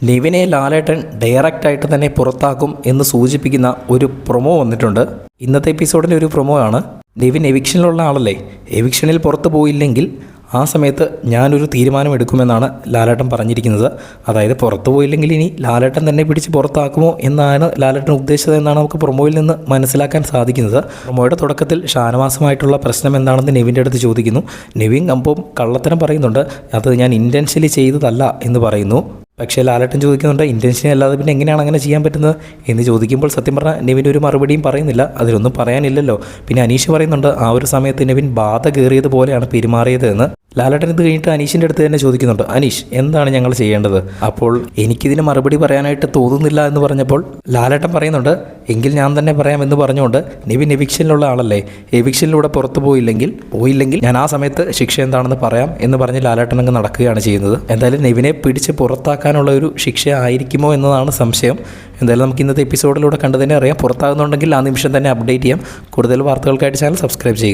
നിവിനെ ലാലേട്ടൻ direct ആയിട്ട് തന്നെ പുറത്താക്കും എന്ന് സൂചിപ്പിക്കുന്ന ഒരു പ്രൊമോ വന്നിട്ടുണ്ട്. ഇന്നത്തെ എപ്പിസോഡിൻ്റെ ഒരു പ്രൊമോ ആണ്. നിവിൻ എവിക്ഷനിലുള്ള ആളല്ലേ, എവിക്ഷനിൽ പുറത്തു പോയില്ലെങ്കിൽ ആ സമയത്ത് ഞാനൊരു തീരുമാനം എടുക്കുമെന്നാണ് ലാലേട്ടൻ പറഞ്ഞിരിക്കുന്നത്. അതായത് പുറത്തു പോയില്ലെങ്കിൽ ഇനി ലാലേട്ടൻ തന്നെ പിടിച്ച് പുറത്താക്കുമോ എന്നാണ് ലാലേട്ടൻ ഉദ്ദേശിച്ചത് എന്നാണ് നമുക്ക് പ്രൊമോയിൽ നിന്ന് മനസ്സിലാക്കാൻ സാധിക്കുന്നത്. പ്രൊമോയുടെ തുടക്കത്തിൽ ഷാനവാസുമായിട്ടുള്ള പ്രശ്നം എന്താണെന്ന് നിവിൻ്റെ അടുത്ത് ചോദിക്കുന്നു. നിവിൻ അപ്പം കള്ളത്തരം പറയുന്നുണ്ട്, അത് ഞാൻ ഇൻറ്റൻഷ്യലി ചെയ്തതല്ല എന്ന് പറയുന്നു. പക്ഷേ ലാലേട്ടൻ ചോദിക്കുന്നുണ്ട്, ഇൻറ്റൻഷനി അല്ലാതെ പിന്നെ എങ്ങനെയാണ് അങ്ങനെ ചെയ്യാൻ പറ്റുന്നത് എന്ന് ചോദിക്കുമ്പോൾ സത്യം പറഞ്ഞാൽ നിവിൻ ഒരു മറുപടിയും പറയുന്നില്ല. അതിലൊന്നും പറയാനില്ലല്ലോ. പിന്നെ അനീഷ് പറയുന്നുണ്ട്, ആ ഒരു സമയത്ത് നിവിൻ ബാധ കയറിയതുപോലെയാണ് പെരുമാറിയത് എന്ന്. ലാലേട്ടൻ ഇത് കഴിഞ്ഞിട്ട് അനീഷിൻ്റെ അടുത്ത് തന്നെ ചോദിക്കുന്നുണ്ട്, അനീഷ് എന്താണ് ഞങ്ങൾ ചെയ്യേണ്ടത്? അപ്പോൾ എനിക്കിതിന് മറുപടി പറയാനായിട്ട് തോന്നുന്നില്ല എന്ന് പറഞ്ഞപ്പോൾ ലാലേട്ടൻ പറയുന്നുണ്ട്, എങ്കിൽ ഞാൻ തന്നെ പറയാം എന്ന് പറഞ്ഞുകൊണ്ട്, നിവിൻ എവിക്ഷനിലുള്ള ആളല്ലേ, എവിക്ഷനിലൂടെ പുറത്തു പോയില്ലെങ്കിൽ ഞാൻ ആ സമയത്ത് ശിക്ഷ എന്താണെന്ന് പറയാം എന്ന് പറഞ്ഞ് ലാലേട്ടൻ അങ്ങ് നടക്കുകയാണ് ചെയ്യുന്നത്. എന്തായാലും നിവിനെ പിടിച്ച് പുറത്താക്കാനുള്ള ഒരു ശിക്ഷ ആയിരിക്കുമോ എന്നതാണ് സംശയം. എന്തായാലും നമുക്ക് ഇന്നത്തെ എപ്പിസോഡിലൂടെ കണ്ടു തന്നെ അറിയാം. പുറത്താകുന്നുണ്ടെങ്കിൽ ആ നിമിഷം തന്നെ അപ്ഡേറ്റ് ചെയ്യാം. കൂടുതൽ വാർത്തകൾക്കായിട്ട് ചാനൽ സബ്സ്ക്രൈബ് ചെയ്യുക.